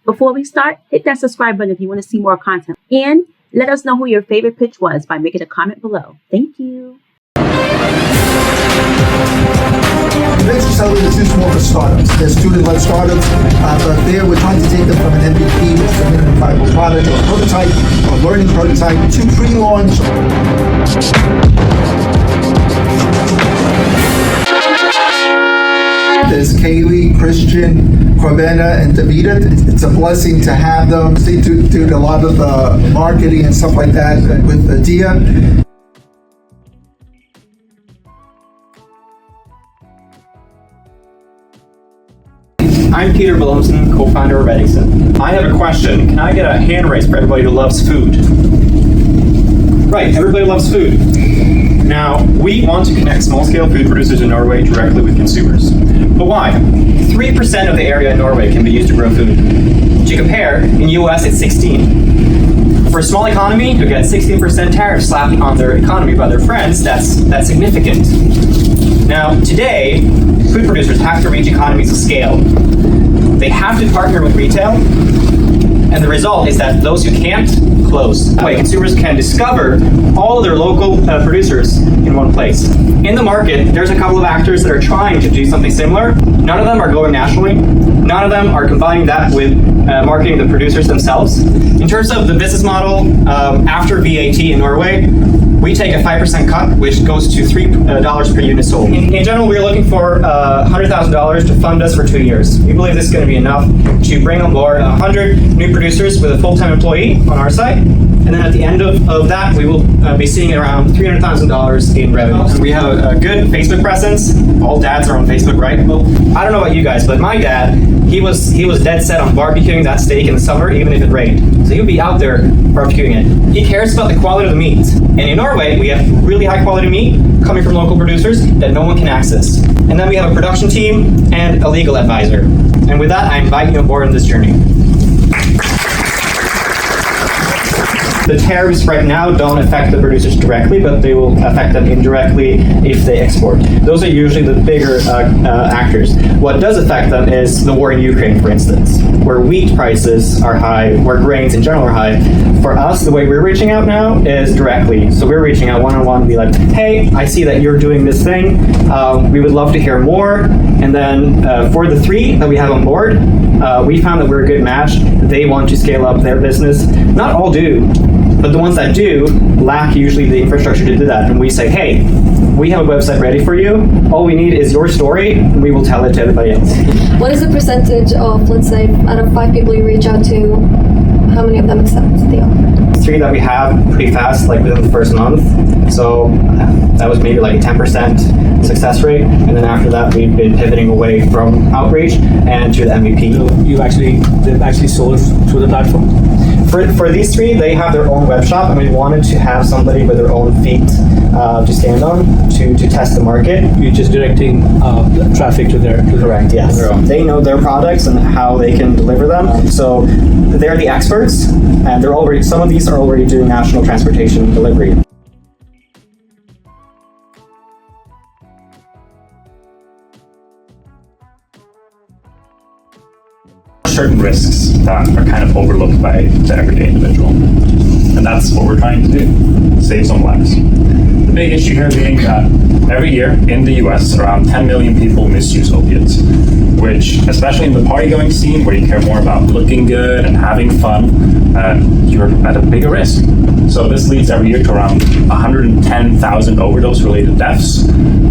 Before we start, hit that subscribe button if you want to see more content. And let us know who your favorite pitch was by making a comment below. Thank you. Venture Accelerator is more for startups. They're student-led startups, but there we're trying to take them from an MVP, which is a minimum viable product, or a prototype, or a learning prototype, to pre-launch. There's Kaylee, Christian, Kavehana, and David. It's a blessing to have them. They do a lot of the marketing and stuff like that with Dia. I'm Peter Blomson, co-founder of Reddiksen. I have a question. Can I get a hand raise for everybody who loves food? Right, everybody loves food. Now, we want to connect small-scale food producers in Norway directly with consumers. But why? 3% of the area in Norway can be used to grow food. To compare, in US it's 16. For a small economy to get 16% tariffs slapped on their economy by their friends, that's significant. Now, today, food producers have to reach economies of scale. They have to partner with retail, and the result is that those who can't close. That way, consumers can discover all of their local producers in one place. In the market, there's a couple of actors that are trying to do something similar. None of them are going nationally. None of them are combining that with marketing the producers themselves. In terms of the business model, after VAT in Norway, we take a 5% cut, which goes to $3 per unit sold. In general, we're looking for $100,000 to fund us for 2 years. We believe this is going to be enough to bring on board 100 new producers with a full-time employee on our site. And then at the end of that, we will be seeing around $300,000 in revenue. We have a good Facebook presence. All dads are on Facebook, right? Well, I don't know about you guys, but my dad, he was dead set on barbecuing that steak in the summer, even if it rained. So he would be out there barbecuing it. He cares about the quality of the meat. And in Norway, we have really high quality meat coming from local producers that no one can access. And then we have a production team and a legal advisor. And with that, I invite you on board on this journey. The tariffs right now don't affect the producers directly, but they will affect them indirectly if they export. Those are usually the bigger actors. What does affect them is the war in Ukraine, for instance, where wheat prices are high, where grains in general are high. For us, the way we're reaching out now is directly. So we're reaching out one-on-one and be like, hey, I see that you're doing this thing. We would love to hear more. And then for the 3 that we have on board, we found that we're a good match. They want to scale up their business. Not all do, but the ones that do lack usually the infrastructure to do that. And we say, hey, we have a website ready for you. All we need is your story, and we will tell it to everybody else. What is the percentage of, let's say, out of 5 people you reach out to, how many of them accept the offer? 3 that we have pretty fast, like within the first month. So that was maybe like a 10% success rate. And then after that, we've been pivoting away from outreach and to the MVP. So they've actually sold through the platform? For these 3, they have their own web shop, and we wanted to have somebody with their own feet to stand on to test the market. You're just directing traffic to their correct, yes. They know their products and how they can deliver them. So they're the experts, and some of these are already doing national transportation delivery. Certain risks that are kind of overlooked by the everyday individual. And that's what we're trying to do, save some lives. The big issue here being that every year in the US, around 10 million people misuse opiates, which, especially in the party-going scene, where you care more about looking good and having fun, you're at a bigger risk. So this leads every year to around 110,000 overdose-related deaths,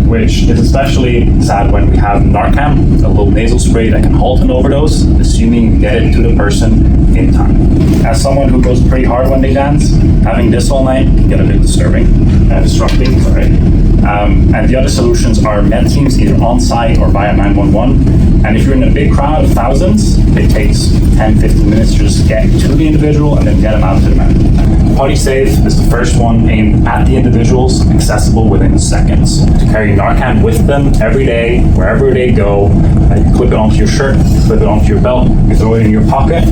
which is especially sad when we have Narcan, a little nasal spray that can halt an overdose, assuming you get it to the person in time. As someone who goes pretty hard when they dance, having this all night can get a bit disrupting, sorry. And the other solutions are med teams, either on-site or via 911. And if you're in a big crowd of thousands, it takes 10-15 minutes to just get to the individual and then get them out to the med. PartySafe is the first one aimed at the individuals, accessible within seconds. To carry Narcan with them every day, wherever they go, you clip it onto your shirt, you clip it onto your belt, you throw it in your pocket,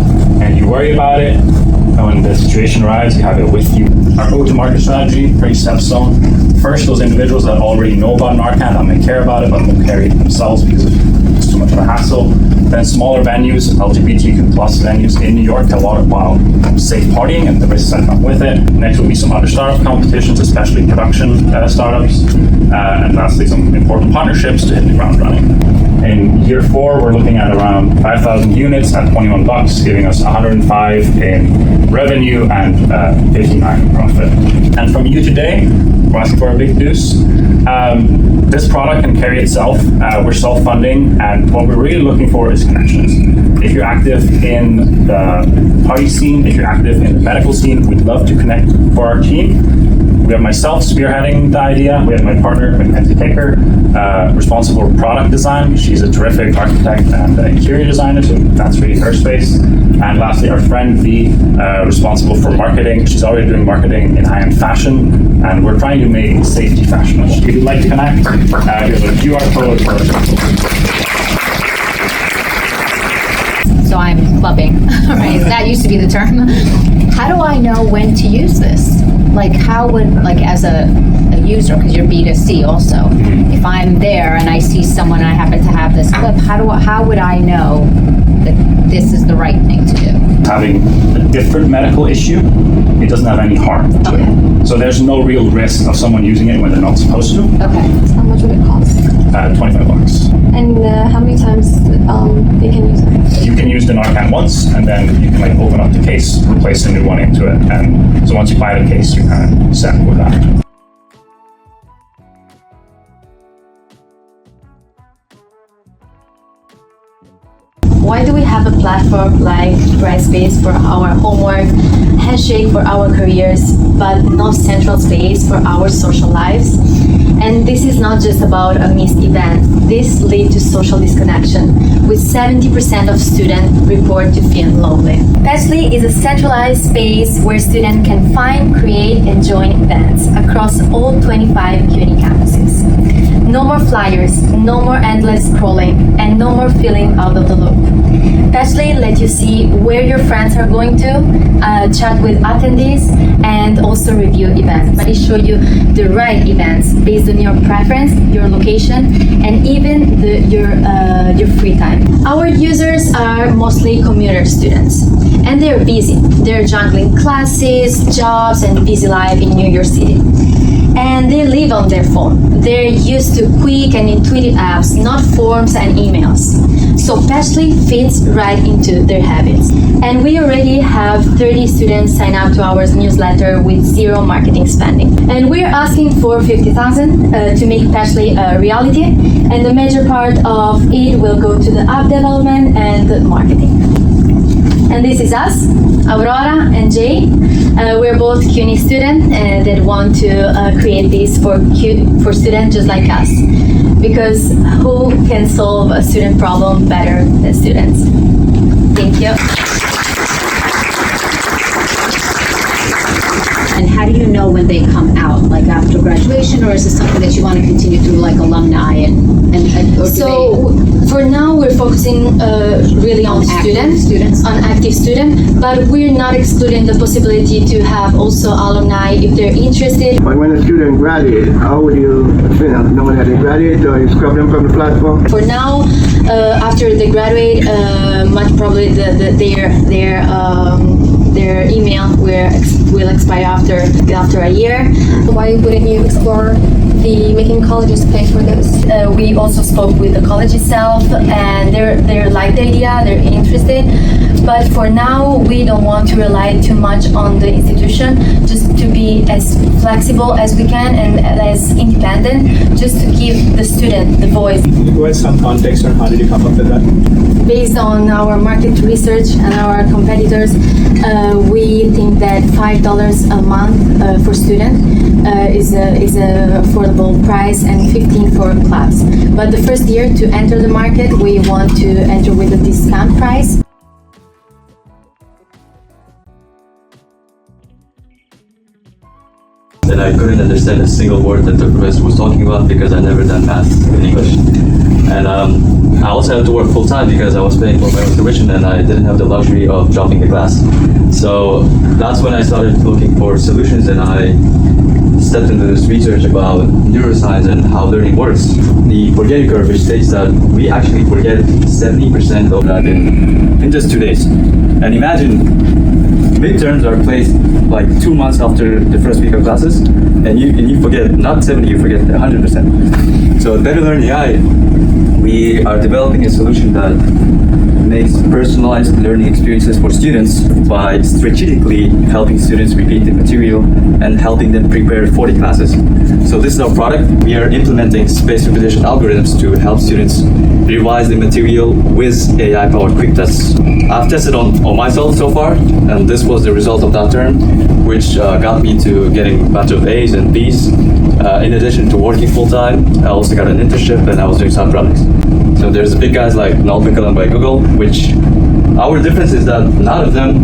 and you worry about it. And when the situation arrives, you have it with you. Our go-to-market strategy, pretty stepstone. First, those individuals that already know about Narcan, that may care about it, but won't carry it themselves because it's too much of a hassle. Then smaller venues, LGBTQ plus venues in New York, that allow safe partying and the risks that come with it. Next will be some other startup competitions, especially production startups. And lastly, some important partnerships to hit the ground running. In year 4, we're looking at around 5,000 units at $21, giving us 105 in revenue and 59 in profit. And from you today, we're asking for a big deuce. This product can carry itself. We're self-funding, and what we're really looking for is connections. If you're active in the party scene, if you're active in the medical scene, we'd love to connect for our team. We have myself spearheading the idea. We have my partner, Mackenzie Taker, responsible for product design. She's a terrific architect and interior designer, so that's really her space. And lastly, our friend V, responsible for marketing. She's already doing marketing in high-end fashion, and we're trying to make safety fashionable. If you'd like to connect, here's a QR code for So I'm clubbing, right? That used to be the term. How do I know when to use this? Like, how would, like, as a user, because you're B2C also, if I'm there and I see someone, I happen to have this clip, how would I know that this is the right thing to do? Having a different medical issue, it doesn't have any harm to it. So there's no real risk of someone using it when they're not supposed to. Okay. How much would it cost? $25. And how many times they can use it? You can use the Narcan once, and then you can like open up the case, replace a new one into it, and so once you buy the case, you're kind of set with that. Why do we have a platform like Brightspace for our homework, Handshake for our careers, but no central space for our social lives? And this is not just about a missed event. This leads to social disconnection, with 70% of students report to feel lonely. Patchly is a centralized space where students can find, create, and join events across all 25 CUNY campuses. No more flyers, no more endless scrolling, and no more feeling out of the loop. Patchly lets you see where your friends are going to, chat with attendees, and also review events. But it shows you the right events based on your preference, your location, and even your free time. Our users are mostly commuter students, and they're busy. They're juggling classes, jobs, and busy life in New York City. And they live on their phone. They're used to quick and intuitive apps, not forms and emails. So Patchly fits right into their habits. And we already have 30 students sign up to our newsletter with zero marketing spending. And we're asking for $50,000 to make Patchly a reality. And the major part of it will go to the app development and the marketing. And this is us, Aurora and Jay. We're both CUNY students that want to create this for students just like us. Because who can solve a student problem better than students? Thank you. And how do you know when they come out, like after graduation, or is this something that you want to continue through like alumni or so for now we're focusing really on students, on active students, but we're not excluding the possibility to have also alumni if they're interested. But when a student graduates, how would you know that they graduate, or you scrub them from the platform? For now, after they graduate, much probably their email will expire after a year. Why wouldn't you explore making colleges pay for this? We also spoke with the college itself, and they like the idea, they're interested. But for now, we don't want to rely too much on the institution, just to be as flexible as we can and as independent, just to give the student the voice. Can you provide some context on how did you come up with that? Based on our market research and our competitors, we think that $5 a month for student is an affordable price, and $15 for clubs. But the first year to enter the market, we want to enter with a discount price. And I couldn't understand a single word that the professor was talking about because I never done math in English. And I also had to work full time because I was paying for my own tuition and I didn't have the luxury of dropping the class. So that's when I started looking for solutions, and I stepped into this research about neuroscience and how learning works. The forgetting curve, which states that we actually forget 70% of that in just 2 days. And imagine midterms are placed like 2 months after the first week of classes, and you forget not 70, you forget 100%. So at BetterLearn AI, we are developing a solution that makes personalized learning experiences for students by strategically helping students repeat the material and helping them prepare for the classes. So this is our product. We are implementing spaced repetition algorithms to help students revise the material with AI-powered quick tests. I've tested on myself so far, and this was the result of that term, which got me to getting a bunch of A's and B's. In addition to working full-time, I also got an internship and I was doing side projects. So there's the big guys like NotBookLM by Google, which our difference is that none of them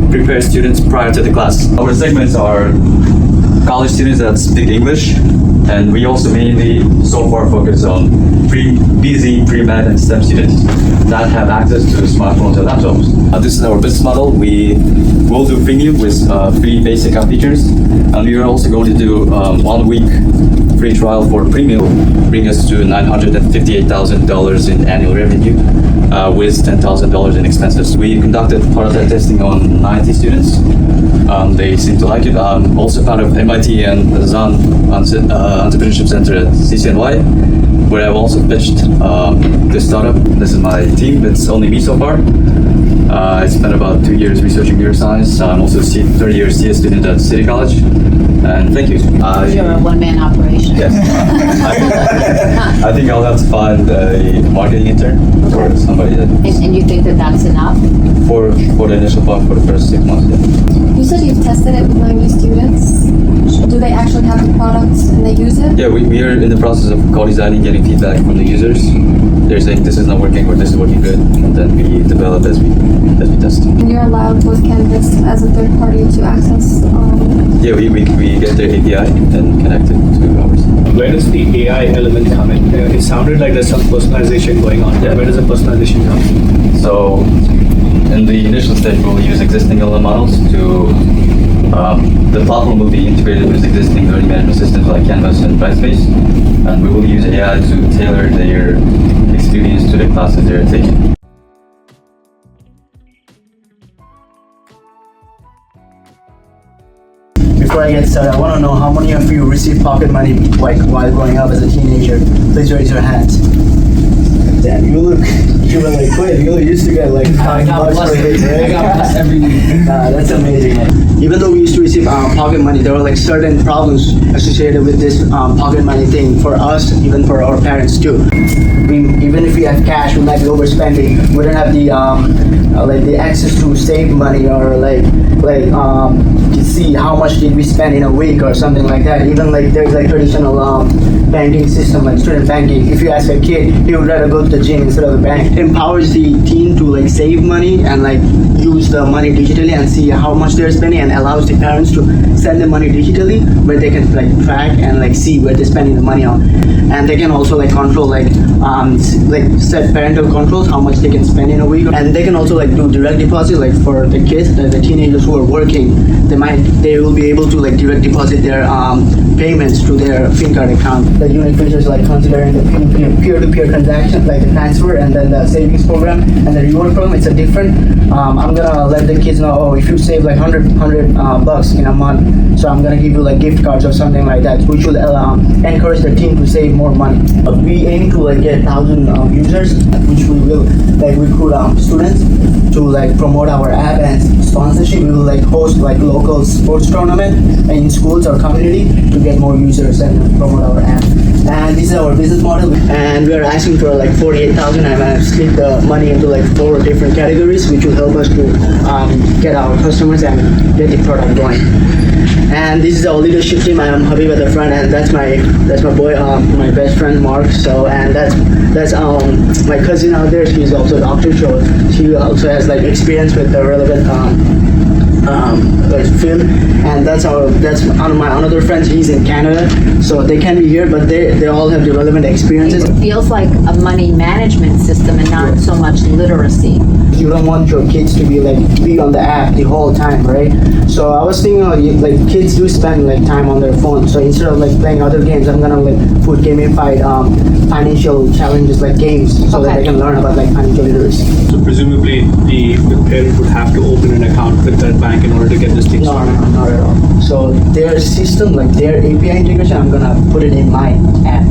prepare students prior to the class. Our segments are college students that speak English, and we also mainly so far focus on BZ, pre-med, and STEM students that have access to smartphones and laptops. This is our business model. We will do freemium with free basic app features, and we are also going to do 1 week free trial for premium, bring us to $958,000 in annual revenue with $10,000 in expenses. We conducted prototype testing on 90 students. They seem to like it. I'm also part of MIT and Zan Entrepreneurship Center at CCNY, where I've also pitched this startup. This is my team. It's only me so far. I spent about 2 years researching neuroscience. I'm also a third-year CS student at City College. And thank you. You're a one-man operation. Yes. I think I'll have to find a marketing intern or somebody that. And you think that that's enough? For the initial fund for the first 6 months, yeah. You said you've tested it with 90 students. Do they actually have the products and they use it? Yeah, we are in the process of co-designing, getting feedback from the users. They're saying this is not working or this is working good, and then we develop as we test. And you're allowed with Canvas as a third party to access. Yeah, we get their API and connect it to ours. Where does the AI element come in? It sounded like there's some personalization going on. Yeah. Where does the personalization come in? So, in the initial stage, we'll use existing LLM models to. The platform will be integrated with existing learning management systems like Canvas and Brightspace, and we will use AI to tailor their experience to the classes they're taking. Before I get started, I want to know how many of you received pocket money like while growing up as a teenager. Please raise your hands. Damn, you were like quick. You used to get like $5 per week, right? I got blessed every week. That's amazing. Even though we used to receive pocket money, there were like certain problems associated with this pocket money thing for us, even for our parents too. Even if we have cash, we might be overspending. We don't have the the access to save money or to see how much did we spend in a week or something like that. Even like there's like traditional banking system like student banking. If you ask a kid, he would rather go to the gym instead of the bank. It empowers the teen to like save money and like use the money digitally and see how much they're spending, and allows the parents to send the money digitally where they can like track and like see where they're spending the money on. And they can also like control set parental controls how much they can spend in a week, and they can also like do direct deposit like for the kids, the teenagers who are working. They will be able to like direct deposit their payments to their Feincard account. The unique features like considering the peer-to-peer transaction like the transfer and then the savings program and the reward program. It's a different. I'm gonna let the kids know, if you save like $100 bucks in a month, so I'm gonna give you like gift cards or something like that, which will encourage the team to save more money. We aim to like get 1,000 users, which we will like recruit students to like promote our app and sponsorship. We will like host like local sports tournament in schools or community to get more users and promote our app. And this is our business model, and we are asking for like 48,000, and I've split the money into like 4 different categories, which will help us to get our customers and get the product going. And this is our leadership team. I am Habib at the front, and that's my boy, my best friend Mark. So, and that's my cousin out there. She's also a doctor, so she also has like experience with the relevant field. And that's my another friend. He's in Canada, so they can be here, but they all have the relevant experiences. It feels like a money management system and not so much literacy. You don't want your kids to be on the app the whole time, right? So I was thinking kids do spend time on their phone. So instead of playing other games, I'm gonna put gamified financial challenges like games so that they can learn about financial literacy. So presumably the parent would have to open an account with that bank in order to get this thing started? No, not at all. So their system, their API integration, I'm gonna put it in my app.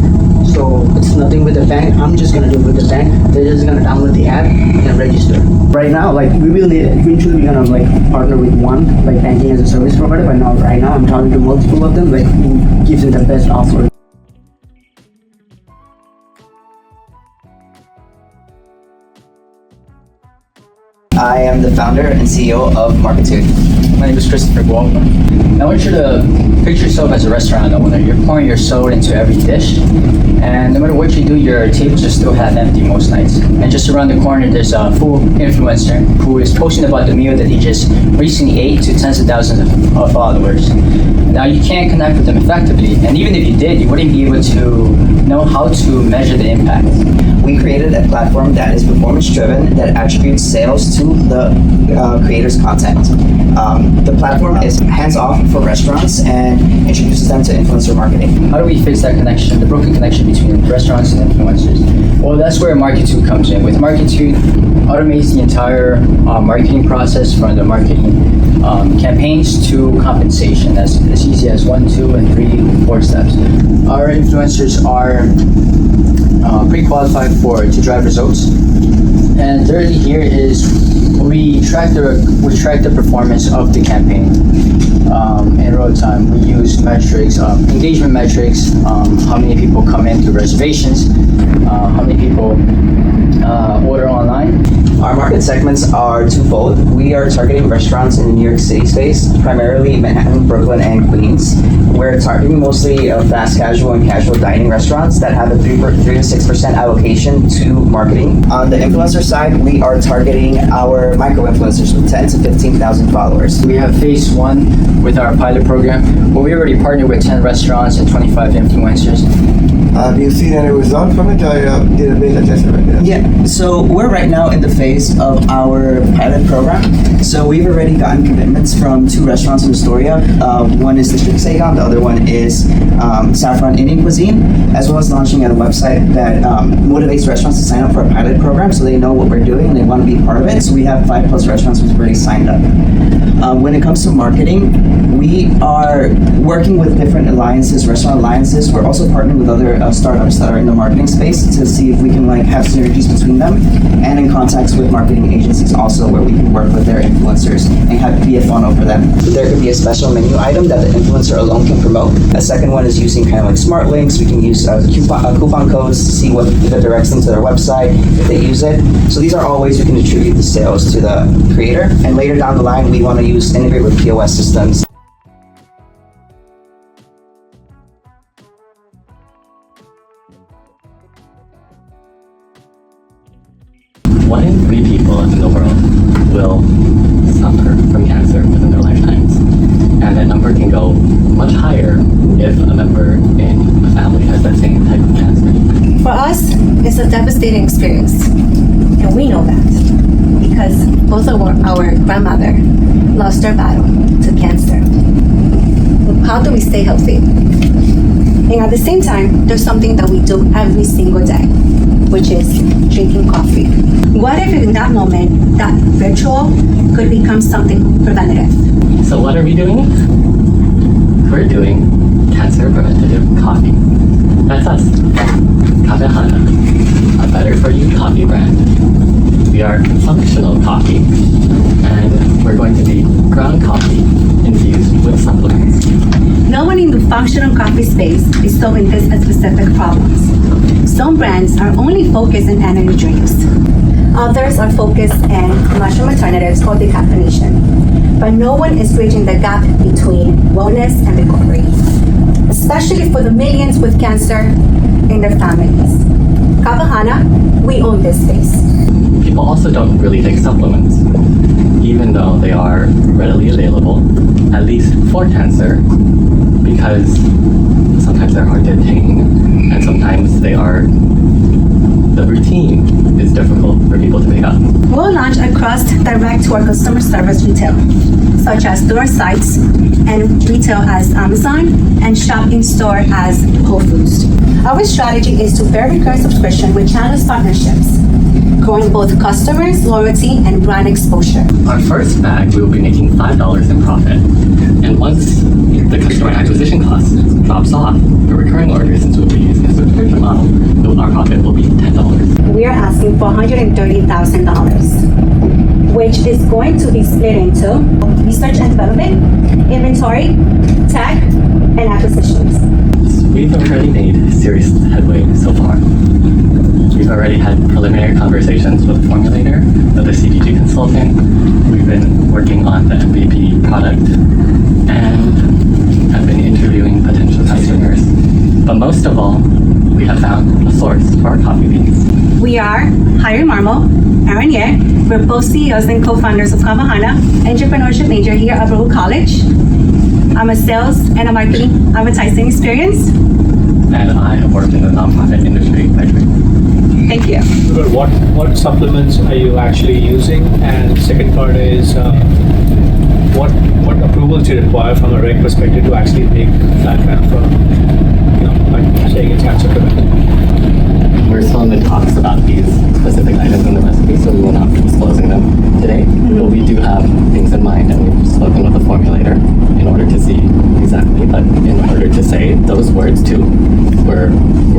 So it's nothing with the bank. I'm just gonna do it with the bank. They're just gonna download the app and register. Right now, we will need eventually we're gonna partner with one banking as a service provider. But now, right now, I'm talking to multiple of them. Who gives them the best offer. I am the founder and CEO of Markitude. My name is Christopher Gualma. I want you to picture yourself as a restaurant owner. You're pouring your soul into every dish, and no matter what you do, your tables are still half empty most nights. And just around the corner, there's a food influencer who is posting about the meal that he just recently ate to tens of thousands of followers. Now, you can't connect with them effectively, and even if you did, you wouldn't be able to know how to measure the impact. We created a platform that is performance-driven that attributes sales to the creator's content. The platform is hands-off for restaurants and introduces them to influencer marketing. How do we fix that connection, the broken connection between restaurants and influencers? Well, that's where Markitude comes in. With Markitude, automates the entire marketing process from the marketing campaigns to compensation, as easy as 1, 2, and 3, 4 steps. Our influencers are pre-qualified to drive results, and thirdly here is we track the performance of the campaign in real time. We use metrics, engagement metrics, how many people come in through reservations, how many people order online. Our market segments are twofold. We are targeting restaurants in the New York City space, primarily Manhattan, Brooklyn, and Queens. We're targeting mostly fast casual and casual dining restaurants that have a 3 to 6% allocation to marketing. On the influencer side, we are targeting our micro-influencers with 10 to 15,000 followers. We have phase 1 with our pilot program, where we already partnered with 10 restaurants and 25 influencers. Have you seen any results from it? I did a beta test right there. Yeah, so we're right now in the phase of our pilot program. So we've already gotten commitments from 2 restaurants in Astoria. One is the Rizq, the other one is Saffron Indian Cuisine, as well as launching a website that motivates restaurants to sign up for a pilot program so they know what we're doing and they want to be part of it. So we have 5+ restaurants who've already signed up. When it comes to marketing, we are working with different alliances, restaurant alliances. We're also partnering with other startups that are in the marketing space to see if we can have synergies between them, and in contacts with marketing agencies also, where we can work with their influencers and be a funnel for them. There could be a special menu item that the influencer alone can promote. A second one is using smart links. We can use coupon codes to see what directs them to their website if they use it. So these are all ways we can attribute the sales to the creator. And later down the line, we want to integrate with POS systems. One in 3 people in the world will suffer from cancer within their lifetimes. And that number can go much higher if a member in a family has that same type of cancer. For us, it's a devastating experience. And we know that because both of our grandmother lost their battle to cancer. How do we stay healthy? And at the same time, there's something that we do every single day, which is drinking coffee. What if in that moment, that ritual could become something preventative? So what are we doing? We're doing cancer preventative coffee. That's us, Kavehana, a better for you coffee brand. We are functional coffee, and we're going to be ground coffee infused with supplements. No one in the functional coffee space is solving this specific problems. Some brands are only focused on energy drinks. Others are focused on mushroom alternatives or decaffeination. But no one is bridging the gap between wellness and recovery, especially for the millions with cancer and their families. Kavehana, we own this space. People also don't really take supplements, even though they are readily available, at least for cancer, because sometimes they're hard to obtain, and sometimes they are the routine is difficult for people to pick up. We'll launch across direct-to-our customer service retail, such as store sites and retail as Amazon and shop in store as Whole Foods. Our strategy is to pair recurring subscription with channels partnerships, growing both customers, loyalty, and brand exposure. Our first bag, we will be making $5 in profit. And once the customer acquisition cost drops off, the recurring orders, since we'll be using a subscription model, our profit will be $10. We are asking for $130,000, which is going to be split into research and development, inventory, tech, and acquisitions. We've already made serious headway so far. We've already had preliminary conversations with the formulator, with the CPG consultant. We've been working on the MVP product and have been interviewing potential customers. But most of all, we have found a source for our coffee beans. We are Harry Marmo, Aaron Ye. We're both CEOs and co-founders of Kavehana, Entrepreneurship major here at Baruch College. I'm a sales and a marketing advertising experience. And I have worked in the nonprofit industry by trade. Thank you. What supplements are you actually using? And the second part is what approvals do you require from a reg perspective to actually make that kind of like saying it's cancer prevention? We're still in the talks about these specific items in the recipe, so we will not be disclosing them today. But we do have things in mind, and we've spoken with the formulator in order to see exactly. But in order to say those words too, we're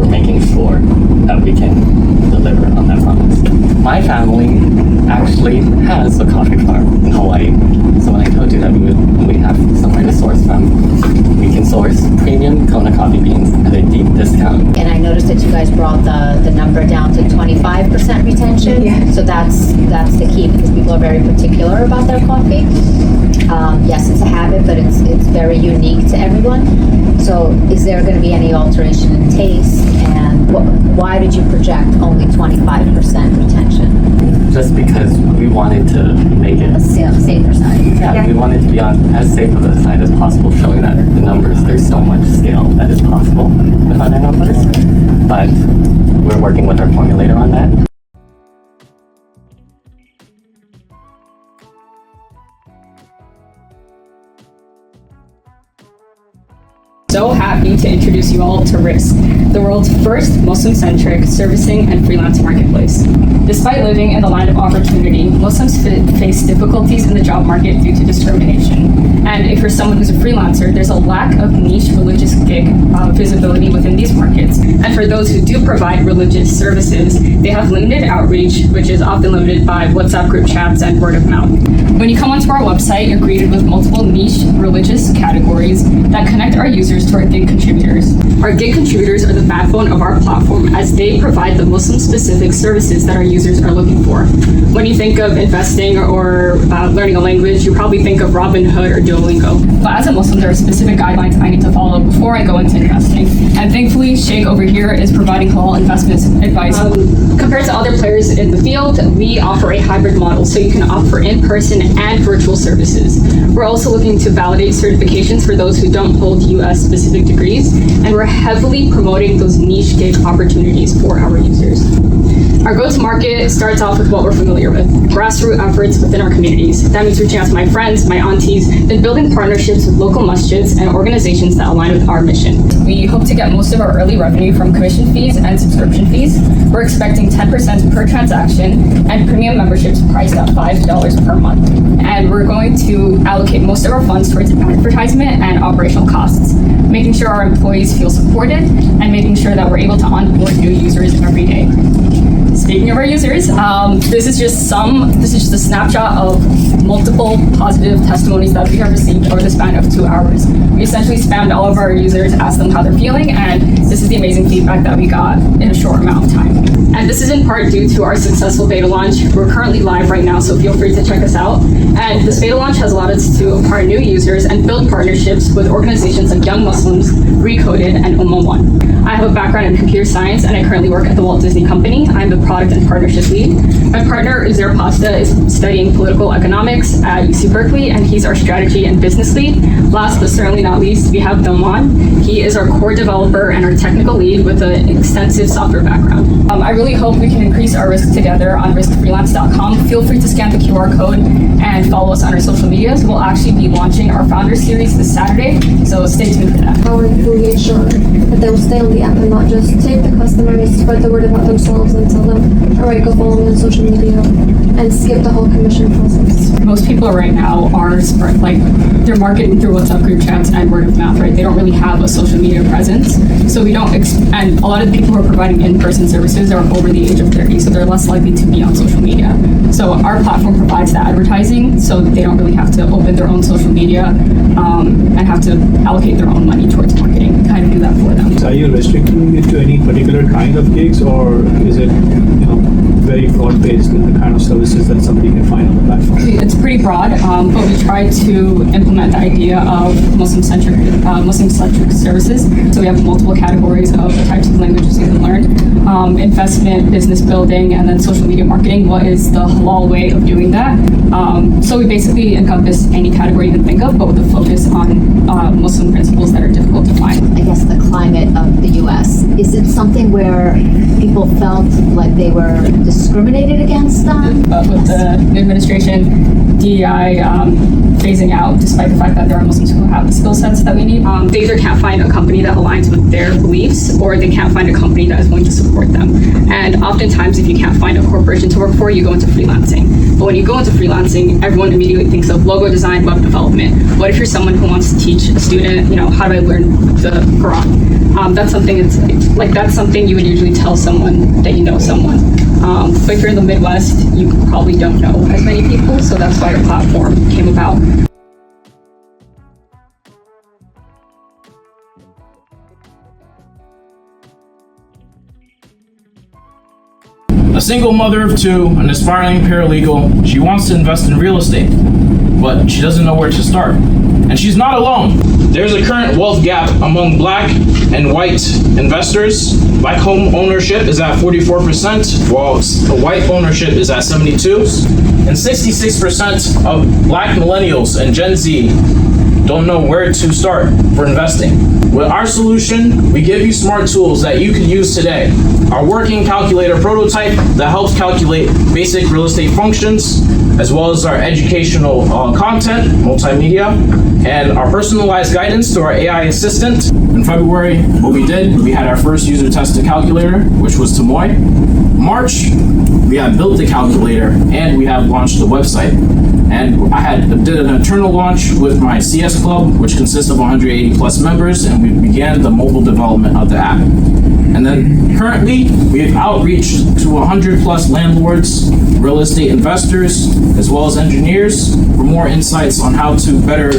making sure that we can deliver on that promise. My family actually has a coffee farm in Hawaii, so when I told you that we have somewhere to source from, we can source premium Kona coffee beans at a deep discount. And I noticed that you guys brought the number down to 25% retention. Yeah. So that's the key, because people are very particular about their coffee. Yes, it's a habit, but it's very unique to everyone. So is there going to be any alteration in taste? And why did you project only 25% retention? Just because we wanted to make it safer side. Yeah, we wanted to be on as safe of a side as possible, showing that the numbers, there's so much scale that is possible with other numbers. But we're working with our formulator on that. So happy to introduce you all to Rizq, the world's first Muslim-centric servicing and freelance marketplace. Despite living in the land of opportunity, Muslims face difficulties in the job market due to discrimination. And if you're someone who's a freelancer, there's a lack of niche religious gig visibility within these markets. And for those who do provide religious services, they have limited outreach, which is often limited by WhatsApp group chats and word of mouth. When you come onto our website, you're greeted with multiple niche religious categories that connect our users to our gig contributors. Our gig contributors are the backbone of our platform, as they provide the Muslim-specific services that our users are looking for. When you think of investing or learning a language, you probably think of Robinhood or Duolingo. But as a Muslim, there are specific guidelines I need to follow before I go into investing. And thankfully, Sheikh over here is providing halal investment advice. Compared to other players in the field, we offer a hybrid model, so you can opt for in-person and virtual services. We're also looking to validate certifications for those who don't hold US-specific degrees, and we're heavily promoting those niche gig opportunities for our users. Our go-to-market starts off with what we're familiar with, grassroots efforts within our communities. That means reaching out to my friends, my aunties, and building partnerships with local masjids and organizations that align with our mission. We hope to get most of our early revenue from commission fees and subscription fees. We're expecting 10% per transaction and premium memberships priced at $5 per month. And we're going to allocate most of our funds towards advertisement and operational costs, making sure our employees feel supported and making sure that we're able to onboard new users every day. Speaking of our users, this is just a snapshot of multiple positive testimonies that we have received over the span of 2 hours. We essentially spammed all of our users, asked them how they're feeling, and this is the amazing feedback that we got in a short amount of time. And this is in part due to our successful beta launch. We're currently live right now, so feel free to check us out. And the This beta launch has allowed us to acquire new users and build partnerships with organizations like Young Muslims, Recoded, and One. I have a background in computer science, and I currently work at the Walt Disney Company. I'm the product and partnership lead. My partner, Uzair Pasta, is studying political economics at UC Berkeley, and he's our strategy and business lead. Last but certainly not least, we have Doman. He is our core developer and our technical lead with an extensive software background. I really hope we can increase our risk together on riskfreelance.com. Feel free to scan the QR code and follow us on our social medias. We'll actually be launching our Founders Series this Saturday, so stay tuned for that. How to make sure that they will stay on the app and not just take the customers, spread the word about themselves, and tell them, all right, go follow me on social media, and skip the whole commission process. Most people right now are they're marketing through WhatsApp group chats and word of mouth, right? They don't really have a social media presence, so we don't. And a lot of the people who are providing in-person services are over the age of 30, so they're less likely to be on social media. So our platform provides the advertising, so they don't really have to open their own social media and have to allocate their own money towards marketing. We kind of do that for them. Are you restricting it to any particular kind of gigs, or is it very broad-based in the kind of services that somebody can find on the platform? It's pretty broad, but we try to implement the idea of Muslim-centric services. So we have multiple categories of the types of languages you can learn: investment, business building, and then social media marketing. What is the halal way of doing that? So we basically encompass any category you can think of, but with a focus on Muslim principles that are difficult to find. I guess the climate of the U.S. Is it something where people felt like they were discriminated against? With the new administration, DEI phasing out, despite the fact that there are Muslims who have the skill sets that we need, they either can't find a company that aligns with their beliefs, or they can't find a company that is willing to support them. And oftentimes, if you can't find a corporation to work for, you go into freelancing. But when you go into freelancing, everyone immediately thinks of logo design, web development. What if you're someone who wants to teach a student, how do I learn the Quran? That's something you would usually tell someone that you know someone. But if you're in the Midwest, you probably don't know as many people, so that's why our platform came about. A single mother of two, an aspiring paralegal, she wants to invest in real estate, but she doesn't know where to start. And she's not alone. There's a current wealth gap among black and white investors. Black home ownership is at 44%, while white ownership is at 72%. And 66% of black millennials and Gen Z don't know where to start for investing. With our solution, we give you smart tools that you can use today. Our working calculator prototype that helps calculate basic real estate functions, as well as our educational content, multimedia, and our personalized guidance to our AI assistant. In February, what we did, we had our first user tested calculator, which was Tamoy. March, we have built the calculator and we have launched the website. And I did an internal launch with my CS Club, which consists of 180 plus members, and we began the mobile development of the app. And then currently, we have outreached to 100 plus landlords, real estate investors, as well as engineers for more insights on how to better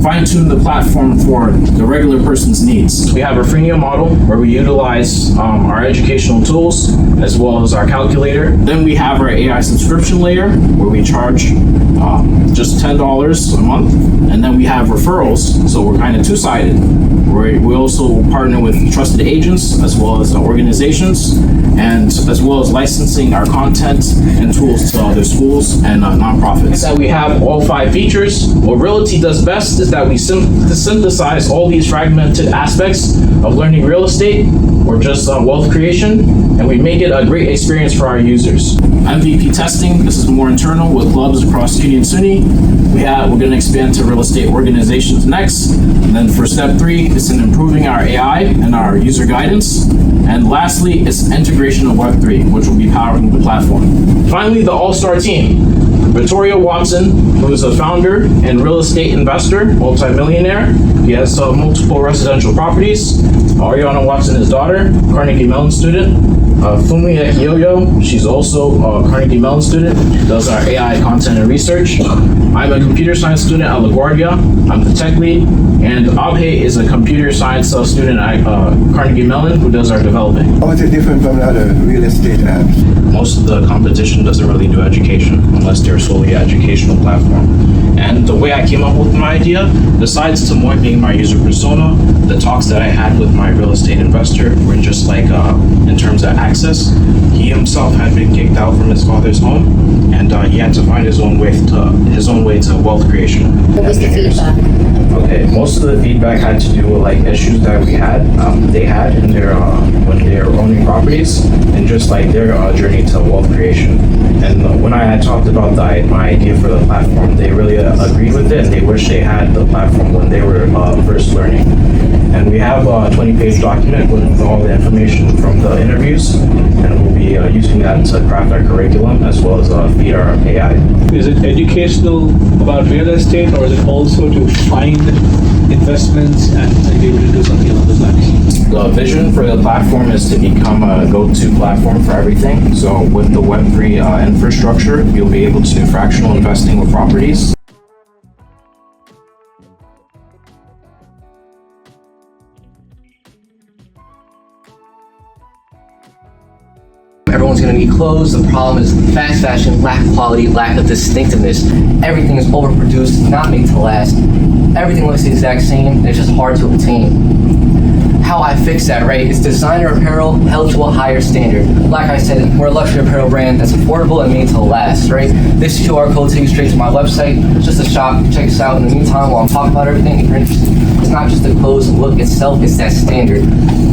fine-tune the platform for the regular person's needs. We have a freemium model where we utilize our educational tools as well as our calculator. Then we have our AI subscription layer where we charge just $10 a month. And then we have referrals, so we're kind of two-sided. We also partner with trusted agents as well as organizations, and as well as licensing our content and tools to other schools and nonprofits. That we have all 5 features. What Realti does best is that we synthesize all these fragmented aspects of learning real estate or just wealth creation, and we make it a great experience for our users. MVP testing, this is more internal with clubs across CUNY and SUNY. We're going to expand to real estate organizations next. And then for step 3, it's in improving our AI and our user guidance. And lastly, it's integration of Web3, which will be powering the platform. Finally, the all-star team. Victoria Watson, who is a founder and real estate investor, multimillionaire. He has multiple residential properties. Ariana Watson, his daughter, Carnegie Mellon student. Fumi Ekioyo, she's also a Carnegie Mellon student, does our AI content and research. I'm a computer science student at LaGuardia. I'm the tech lead. And Abhay is a computer science student at Carnegie Mellon who does our development. How is it different from the other real estate apps? Most of the competition doesn't really do education unless they're solely educational platform. And the way I came up with my idea, besides Tamoy being my user persona, the talks that I had with my real estate investor were just like in terms of access. He himself had been kicked out from his father's home, and he had to find his own way to wealth creation. What was the feedback? Okay, most of the feedback had to do with like issues that they had in their when they were owning properties, and just like their journey to wealth creation. And when I had talked about my idea for the platform, they really agreed with it, and they wish they had the platform when they were first learning. And we have a 20-page document with all the information from the interviews, and we'll be using that to craft our curriculum as well as feed our AI. Is it educational about real estate, or is it also to find investments and be able to do something along those lines? The vision for the platform is to become a go-to platform for everything. So with the Web3 infrastructure, you'll be able to do fractional investing with properties. Everyone's gonna need clothes. The problem is fast fashion, lack of quality, lack of distinctiveness. Everything is overproduced, not made to last. Everything looks the exact same. It's just hard to obtain. How I fix that, right, is designer apparel held to a higher standard. Like I said, we're a luxury apparel brand that's affordable and made to last, right? This QR code takes you straight to my website. It's just a shop. Check us out. In the meantime, while I'm talking about everything, if you're interested, it's not just the clothes and look itself, it's that standard.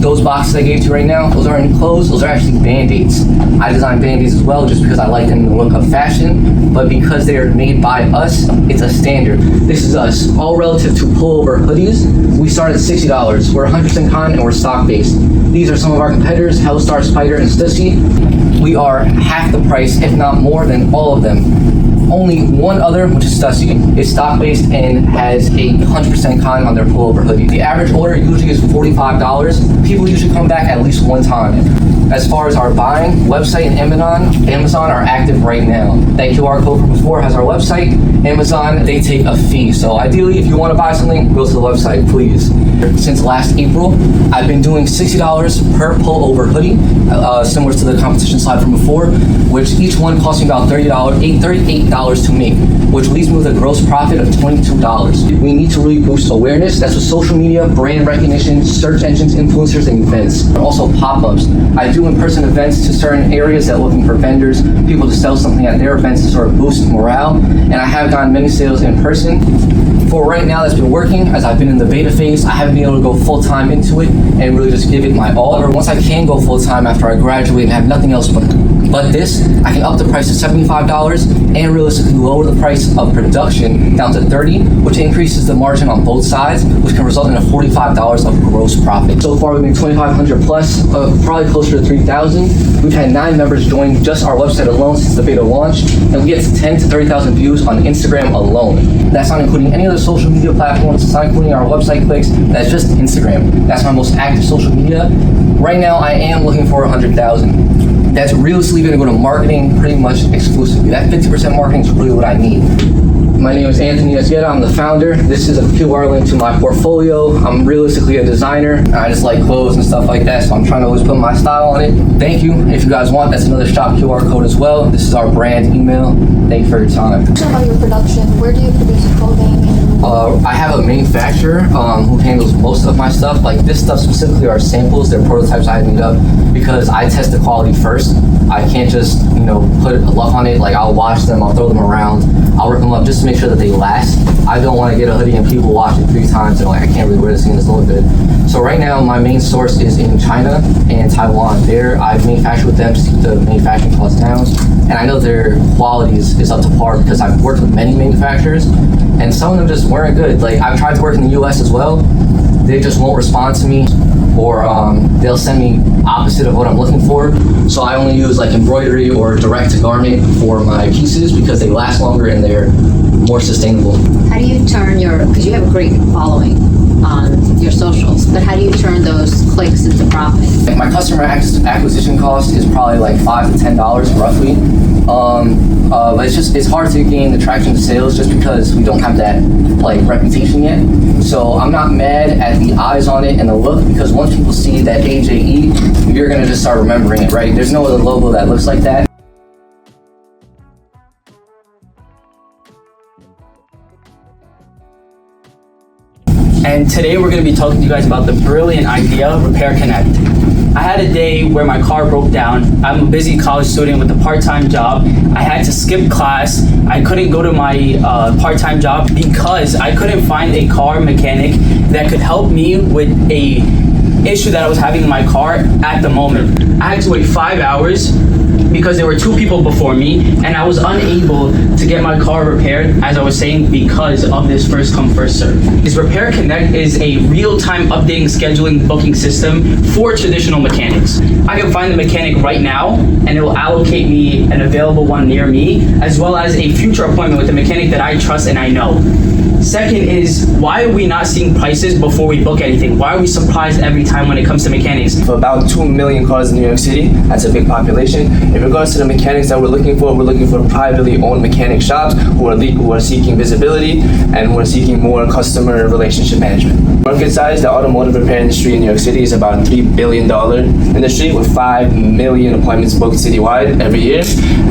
Those boxes I gave to you right now, those aren't clothes, those are actually Band-Aids. I designed Band-Aids as well just because I like them in the look of fashion, but because they are made by us, it's a standard. This is us, all relative to pullover hoodies. We start at $60. We're 100% cotton and we're stock-based. These are some of our competitors, Hellstar, Spider, and Stussy. We are half the price, if not more than all of them. Only one other, which is Stussy, is stock-based and has a 100% cotton on their pullover hoodie. The average order usually is $45. People usually come back at least one time. As far as our buying, website and Amazon are active right now. That QR code from before has our website. Amazon, they take a fee. So ideally, if you want to buy something, go to the website, please. Since last April, I've been doing $60 per pullover hoodie, similar to the competition slide from before, which each one costs me about $38 to make, which leaves me with a gross profit of $22. We need to really boost awareness. That's with social media, brand recognition, search engines, influencers, and events. And also pop-ups. I do in-person events to certain areas that are looking for vendors, people to sell something at their events to sort of boost morale. And I have gotten many sales in person. For right now, that's been working. As I've been in the beta phase, I haven't been able to go full-time into it and really just give it my all. Or once I can go full-time after I graduate and have nothing else but this, I can up the price to $75 and realistically lower the price of production down to $30, which increases the margin on both sides, which can result in a $45 of gross profit. So far, we've made $2,500 plus, probably closer to $3,000. We've had 9 members join just our website alone since the beta launch, and we get 10 to 30,000 views on Instagram alone. That's not including any other social media platforms. It's not including our website clicks. That's just Instagram. That's my most active social media. Right now, I am looking for 100,000. That's realistically going to go to marketing pretty much exclusively. That 50% marketing is really what I need. My name is Anthony Esgueta. I'm the founder. This is a QR link to my portfolio. I'm realistically a designer. I just like clothes and stuff like that, so I'm trying to always put my style on it. Thank you. If you guys want, that's another shop QR code as well. This is our brand email. Thank you for your time. Talk about your production. Where do you produce your clothing? I have a manufacturer who handles most of my stuff. Like this stuff specifically are samples. They're prototypes I made up because I test the quality first. I can't just, put a luck on it. Like I'll wash them, I'll throw them around, I'll rip them up just to make sure that they last. I don't want to get a hoodie and people wash it 3 times and I can't really wear this thing, doesn't look good. So right now my main source is in China and Taiwan. There I've manufactured with them to keep the manufacturing costs down. And I know their quality is up to par because I've worked with many manufacturers and some of them just weren't good. Like I've tried to work in the US as well. They just won't respond to me, or they'll send me opposite of what I'm looking for. So I only use like embroidery or direct to garment for my pieces because they last longer and they're more sustainable. How do you turn because you have a great following on your socials, but how do you turn those clicks into profit? My customer acquisition cost is probably like $5 to $10 roughly. But it's hard to gain the traction to sales just because we don't have that reputation yet. So I'm not mad at the eyes on it and the look, because once people see that AJE, you're gonna just start remembering it, right? There's no other logo that looks like that. and today we're going to be talking to you guys about the brilliant idea, Repair Connect. I had a day where my car broke down. I'm a busy college student with a part-time job. I had to skip class. I couldn't go to my part-time job because I couldn't find a car mechanic that could help me with a issue that I was having in my car at the moment. I had to wait 5 hours because there were 2 people before me, and I was unable to get my car repaired, as I was saying, because of this first come, first serve. This Repair Connect is a real-time updating, scheduling, booking system for traditional mechanics. I can find the mechanic right now, and it will allocate me an available one near me, as well as a future appointment with a mechanic that I trust and I know. Second is, why are we not seeing prices before we book anything? Why are we surprised every time when it comes to mechanics? For about 2 million cars in New York City, that's a big population. In regards to the mechanics that we're looking for privately owned mechanic shops who are seeking visibility and who are seeking more customer relationship management. Market size, the automotive repair industry in New York City is about a $3 billion industry with 5 million appointments booked citywide every year.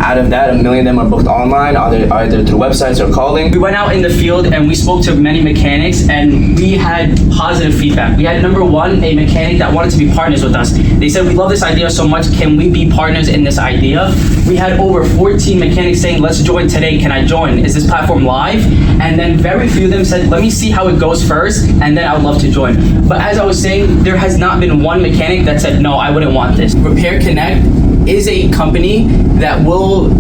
Out of that, 1 million of them are booked online, either through websites or calling. We went out in the field and we spoke to many mechanics, and we had positive feedback. We had number one, a mechanic that wanted to be partners with us. They said, we love this idea so much, can we be partners in this idea? We had over 14 mechanics saying, let's join today, can I join? Is this platform live? And then very few of them said, let me see how it goes first, and then I would love to join. But as I was saying, there has not been one mechanic that said, no, I wouldn't want this. Repair Connect is a company that will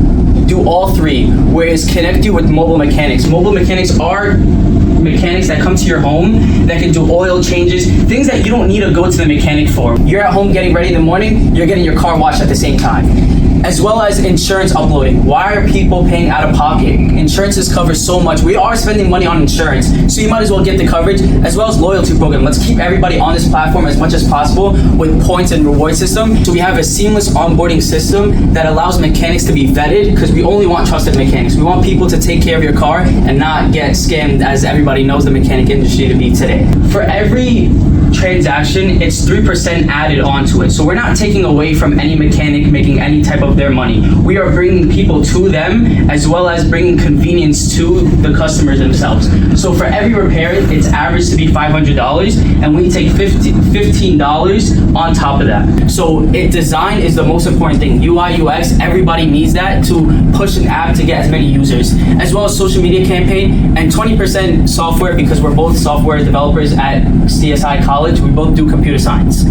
do all three, whereas connect you with mobile mechanics. Mobile mechanics are mechanics that come to your home that can do oil changes, things that you don't need to go to the mechanic for. You're at home getting ready in the morning, you're getting your car washed at the same time. As well as insurance uploading. Why are people paying out of pocket? Insurances cover so much. We are spending money on insurance, so you might as well get the coverage, as well as loyalty program. Let's keep everybody on this platform as much as possible with points and reward system. So we have a seamless onboarding system that allows mechanics to be vetted, because we only want trusted mechanics. We want people to take care of your car and not get scammed, as everybody knows the mechanic industry to be today. For every transaction, it's 3% added onto it. So we're not taking away from any mechanic making any type of their money. We are bringing people to them, as well as bringing convenience to the customers themselves. So for every repair, it's averaged to be $500, and we take $15 on top of that. So design is the most important thing. UI, UX, everybody needs that to push an app to get as many users, as well as social media campaign, and 20% software, because we're both software developers at CSI College. We both do computer science.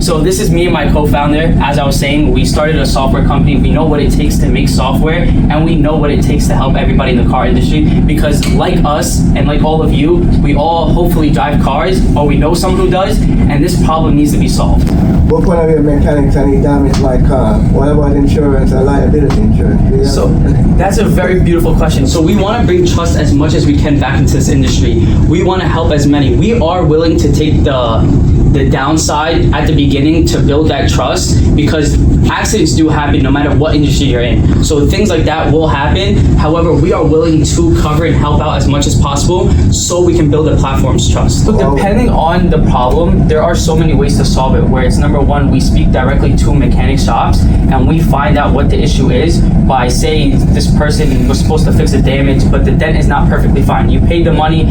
So this is me and my co-founder. As I was saying, we started a software company. We know what it takes to make software, and we know what it takes to help everybody in the car industry, because like us and like all of you, we all hopefully drive cars, or we know someone who does, and this problem needs to be solved. What kind of mechanics any damage like car? What about insurance and liability insurance? So that's a very beautiful question. So we want to bring trust as much as we can back into this industry. We want to help as many. We are willing to take the downside at the beginning to build that trust, because accidents do happen no matter what industry you're in. So things like that will happen. However, we are willing to cover and help out as much as possible so we can build a platform's trust. But depending on the problem, there are so many ways to solve it, where it's number one, we speak directly to mechanic shops and we find out what the issue is by saying this person was supposed to fix the damage, but the dent is not perfectly fine. You paid the money,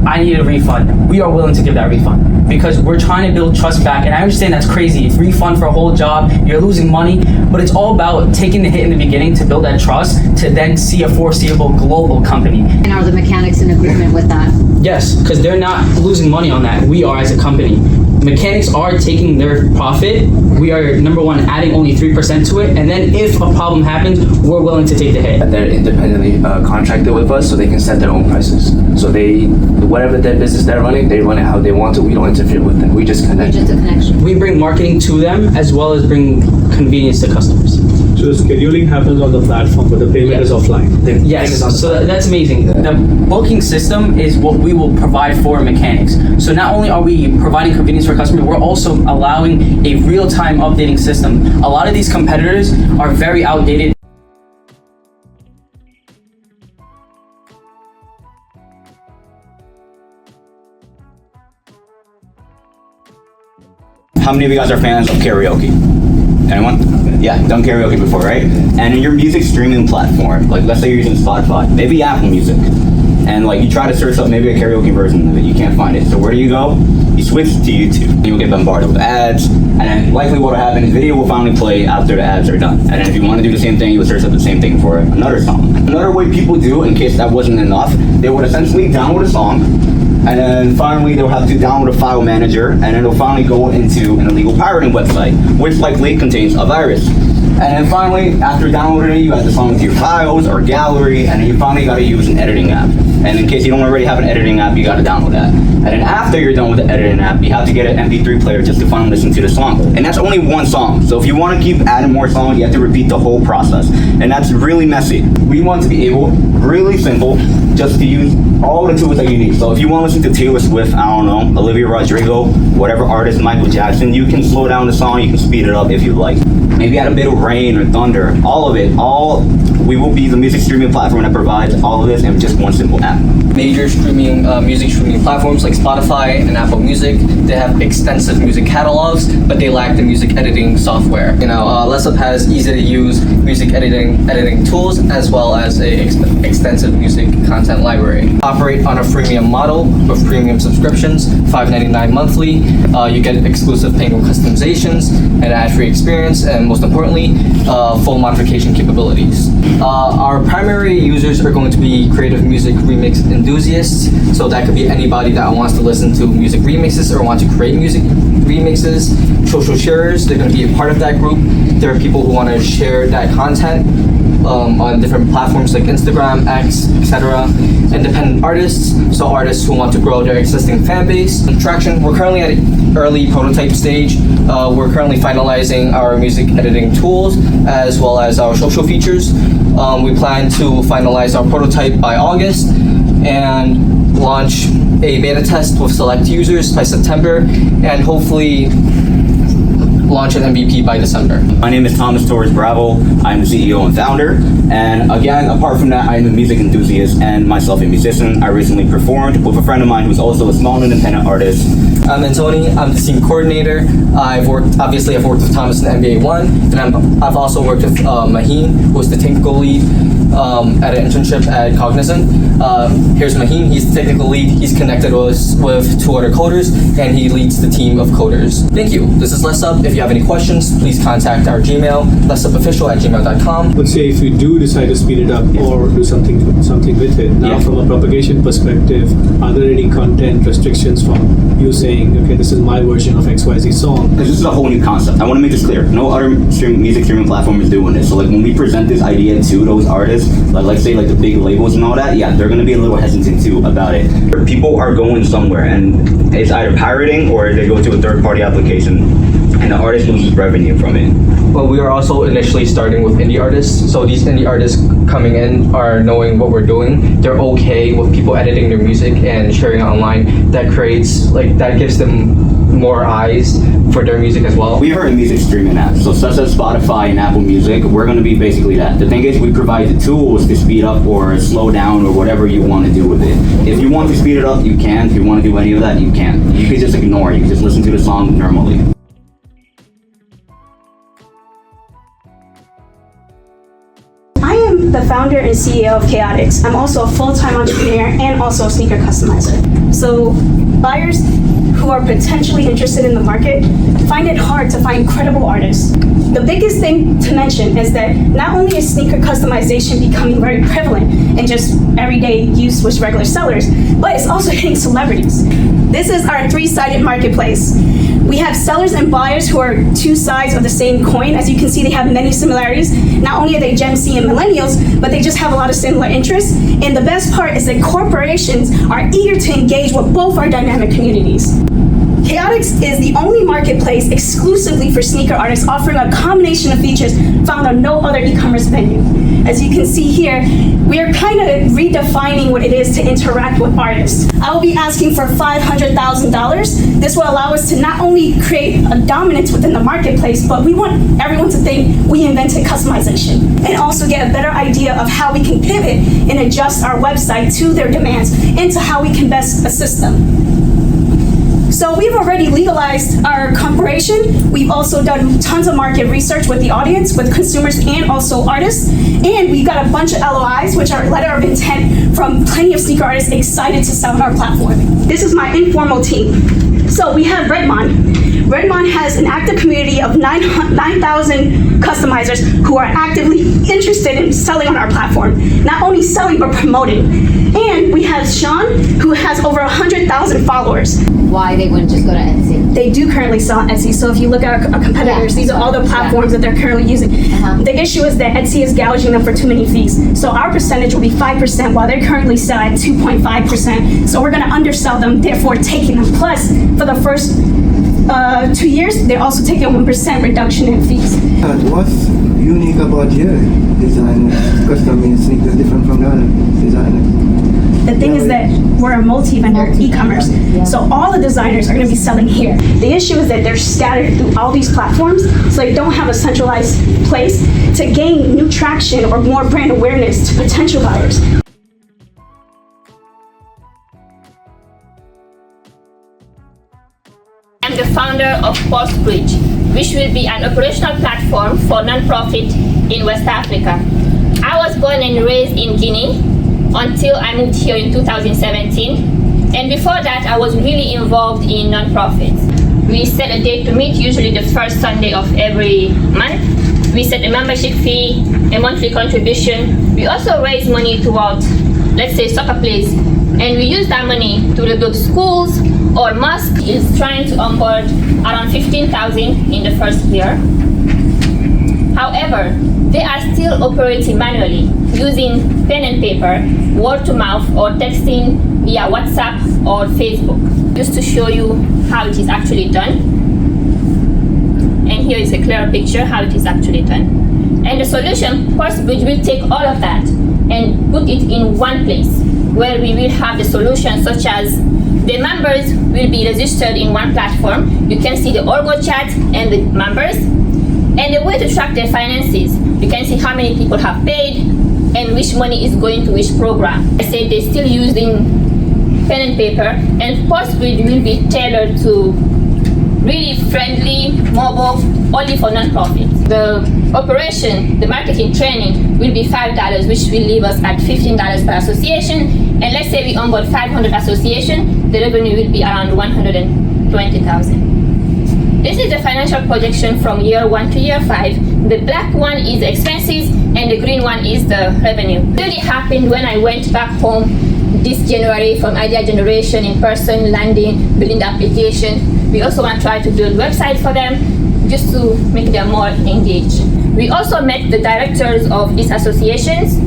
I need a refund. We are willing to give that refund, because we're trying to build trust back. And I understand that's crazy. It's refund for a whole job, you're losing money, but it's all about taking the hit in the beginning to build that trust, to then see a foreseeable global company. And are the mechanics in agreement with that? Yes, because they're not losing money on that. We are as a company. Mechanics are taking their profit. We are, number one, adding only 3% to it. And then if a problem happens, we're willing to take the hit. They're independently contracted with us, so they can set their own prices. So whatever their business they're running, they run it how they want to. We don't interfere with them. We just connect. Just a connection. We bring marketing to them, as well as bring convenience to customers. So the scheduling happens on the platform, but the payment is offline. Yes, so that's amazing. The booking system is what we will provide for mechanics. So not only are we providing convenience for customers, we're also allowing a real-time updating system. A lot of these competitors are very outdated. How many of you guys are fans of karaoke? Anyone? Yeah, done karaoke before, right? And in your music streaming platform, like let's say you're using Spotify, maybe Apple Music. and like you try to search up maybe a karaoke version of it, you can't find it. So where do you go? You switch to YouTube. You'll get bombarded with ads, and then likely what will happen is video will finally play after the ads are done. And then if you want to do the same thing, you would search up the same thing for another song. Another way people do, in case that wasn't enough, they would essentially download a song, and then finally they'll have to download a file manager, and then they'll finally go into an illegal pirating website, which likely contains a virus. And then finally, after downloading it, you add the song to your files or gallery, and then you finally got to use an editing app. And in case you don't already have an editing app, you got to download that. And then after you're done with the editing app, you have to get an MP3 player just to finally listen to the song. And that's only one song. So if you want to keep adding more songs, you have to repeat the whole process. And that's really messy. We want to be able, really simple, just to use all the tools that you need. So if you want to listen to Taylor Swift, I don't know, Olivia Rodrigo, whatever artist, Michael Jackson, you can slow down the song, you can speed it up if you like. Maybe add a bit of rain or thunder, all of it, we will be the music streaming platform that provides all of this in just one simple app. Major streaming, music streaming platforms like Spotify and Apple Music, they have extensive music catalogs, but they lack the music editing software. Lessup has easy to use music editing tools as well as a extensive music content library. Operate on a freemium model with premium subscriptions, $5.99 monthly. You get exclusive Penguin customizations, an ad-free experience, and most importantly, full modification capabilities. Our primary users are going to be creative music remix enthusiasts, so that could be anybody that wants to listen to music remixes or want to create music remixes. Social sharers, they're going to be a part of that group. There are people who want to share that content on different platforms like Instagram, X, etc. Independent artists, so artists who want to grow their existing fan base. Traction, we're currently at an early prototype stage. We're currently finalizing our music editing tools as well as our social features. We plan to finalize our prototype by August and launch a beta test with select users by September, and hopefully launch an MVP by December. My name is Thomas Torres Bravo. I'm the CEO and founder. And again, apart from that, I'm a music enthusiast and myself a musician. I recently performed with a friend of mine who's also a small independent artist. I'm Antoni. I'm the team coordinator. I've worked with Thomas in NBA 1, and I've also worked with Maheen, who is the technical lead at an internship at Cognizant. Here's Maheen. He's the technical lead. He's connected us with 2 other coders, and he leads the team of coders. Thank you. This is Lessup. If you have any questions, please contact our Gmail, lessupofficial@gmail.com. Let's say if you do decide to speed it up or do something with it. Now, from a propagation perspective, are there any content restrictions from you saying, okay, this is my version of XYZ song? Because this is a whole new concept. I want to make this clear. No other music streaming platform is doing this. So like when we present this idea to those artists, like say like the big labels and all that, yeah, they're going to be a little hesitant too about it. People are going somewhere and it's either pirating or they go to a third-party application and the artist loses revenue from it. Well, we are also initially starting with indie artists. So these indie artists coming in are knowing what we're doing. They're okay with people editing their music and sharing it online. That gives them more eyes for their music as well. We are a music streaming app, so such as Spotify and Apple Music, we're going to be basically that. The thing is, we provide the tools to speed up or slow down or whatever you want to do with it. If you want to speed it up, you can. If you want to do any of that, you can. You can just ignore it. You can just listen to the song normally. I am the founder and CEO of Kayotiz. I'm also a full-time entrepreneur and also a sneaker customizer. So buyers who are potentially interested in the market find it hard to find credible artists. The biggest thing to mention is that not only is sneaker customization becoming very prevalent in just everyday use with regular sellers, but it's also hitting celebrities. This is our 3-sided marketplace. We have sellers and buyers who are 2 sides of the same coin. As you can see, they have many similarities. Not only are they Gen Z and millennials, but they just have a lot of similar interests. And the best part is that corporations are eager to engage with both our dynamic communities. Kayotiz is the only marketplace exclusively for sneaker artists, offering a combination of features found on no other e-commerce venue. As you can see here, we are kind of redefining what it is to interact with artists. I will be asking for $500,000. This will allow us to not only create a dominance within the marketplace, but we want everyone to think we invented customization, and also get a better idea of how we can pivot and adjust our website to their demands and to how we can best assist them. So we've already legalized our corporation. We've also done tons of market research with the audience, with consumers and also artists. And we got a bunch of LOIs, which are letter of intent from plenty of sneaker artists excited to sell on our platform. This is my informal team. So we have Redmond. Redmond has an active community of 9,000 customizers who are actively interested in selling on our platform. Not only selling, but promoting. And we have Sean, who has over 100,000 followers. Why they wouldn't just go to Etsy? They do currently sell on Etsy. So if you look at our competitors, these are all the platforms that they're currently using. The issue is that Etsy is gouging them for too many fees. So our percentage will be 5%, while they currently sell at 2.5%. So we're going to undersell them, therefore taking them. Plus, for the first 2 years, they're also taking a 1% reduction in fees. What's unique about your design? Custom sneakers different from the other designers? The thing is that we're a multi-vendor e-commerce, so all the designers are going to be selling here. The issue is that they're scattered through all these platforms, so they don't have a centralized place to gain new traction or more brand awareness to potential buyers. I'm the founder of Pulsebridge, which will be an operational platform for non-profit in West Africa. I was born and raised in Guinea until I moved here in 2017. And before that, I was really involved in non-profits. We set a date to meet, usually the first Sunday of every month. We set a membership fee, a monthly contribution. We also raise money towards, let's say, soccer plays. And we use that money to rebuild schools or mosques. Is trying to onboard around 15,000 in the first year. However, they are still operating manually using pen and paper, word to mouth, or texting via WhatsApp or Facebook. Just to show you how it is actually done. And here is a clearer picture how it is actually done. And the solution, Pulsebridge, will take all of that and put it in one place where we will have the solution, such as the members will be registered in one platform. You can see the org chat and the members. And the way to track their finances, you can see how many people have paid and which money is going to which program. I say they're still using pen and paper, and Pulsebridge will be tailored to really friendly, mobile, only for non-profits. The operation, the marketing training will be $5, which will leave us at $15 per association. And let's say we onboard 500 associations, the revenue will be around 120,000. This is the financial projection from year 1 to year 5. The black one is the expenses and the green one is the revenue. It really happened when I went back home this January from idea generation, in person, landing, building the application. We also want to try to build a website for them just to make them more engaged. We also met the directors of these associations,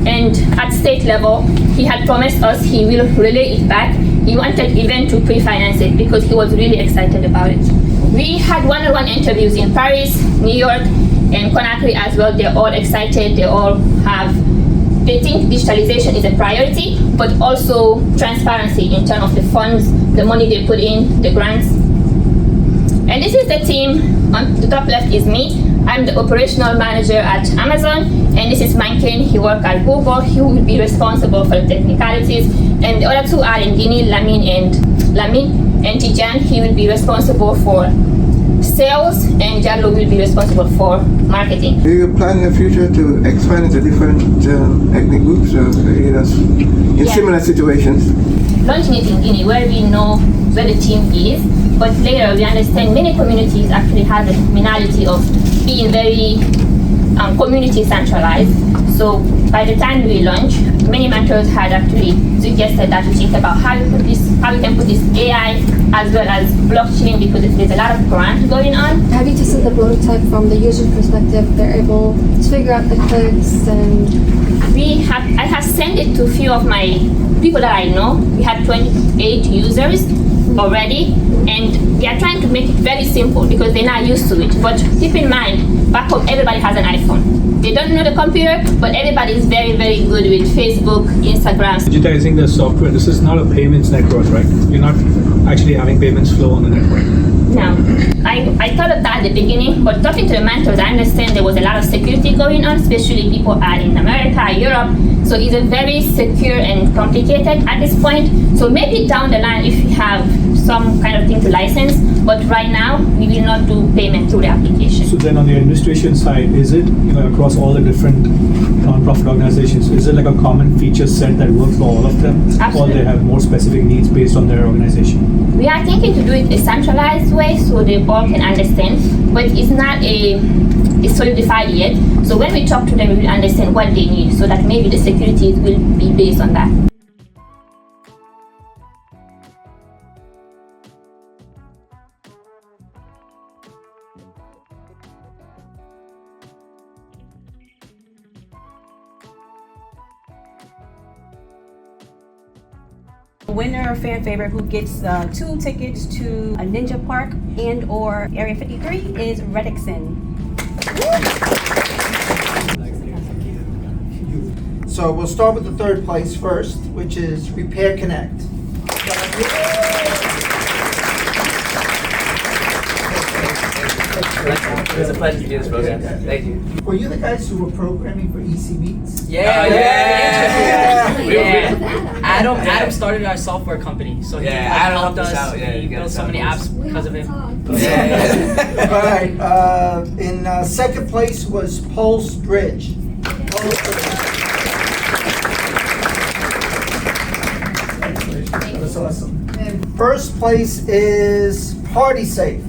and at state level, he had promised us he will relay it back. He wanted even to pre-finance it because he was really excited about it. We had one-on-one interviews in Paris, New York, and Conakry as well. They're all excited. They think digitalization is a priority, but also transparency in terms of the funds, the money they put in, the grants. And this is the team. On the top left is me. I'm the operational manager at Amazon, and this is Mankin. He works at Google. He will be responsible for the technicalities. And the other two are in Guinea, Lamin and Tijan. He will be responsible for sales, and Jallo will be responsible for marketing. Do you plan in the future to expand into different ethnic groups in similar situations? Launching it in Guinea, where we know where the team is, but later we understand many communities actually have the commonality of being very community centralized. So by the time we launch, many mentors had actually suggested that we think about how we can put this AI as well as blockchain, because there's a lot of grant going on. Have you tested the prototype from the user perspective? They're able to figure out the clicks and... I have sent it to a few of my people that I know. We had 28 users already, and we are trying to make it very simple because they're not used to it. But keep in mind, back home everybody has an iPhone. They don't know the computer, but everybody is very, very good with Facebook, Instagram. Digitizing the software, this is not a payments network, right? You're not actually having payments flow on the network. No, I thought of that at the beginning, but talking to the mentors, I understand there was a lot of security going on, especially people are in America, Europe. So it's a very secure and complicated at this point. So maybe down the line, if you have some kind of thing to license, but right now we will not do payment through the application. So then on the administration side, is it, across all the different non-profit organizations, is it like a common feature set that works for all of them? Absolutely. Or they have more specific needs based on their organization? We are thinking to do it a centralized way so they all can understand, but it's not it's solidified yet. So when we talk to them, we will understand what they need, so that maybe the security will be based on that. Winner fan favorite who gets 2 tickets to a Ninja Park and or Area 53 is Reddiksen. So we'll start with the third place first, which is Repair Connect. It was a pleasure to do this program. Thank you. Were you the guys who were programming for EC Beats? Yeah. Adam started our software company, so he helped us. He built so many apps because of him. All right. In second place was Pulse Bridge. That's awesome. First place is PartySafe.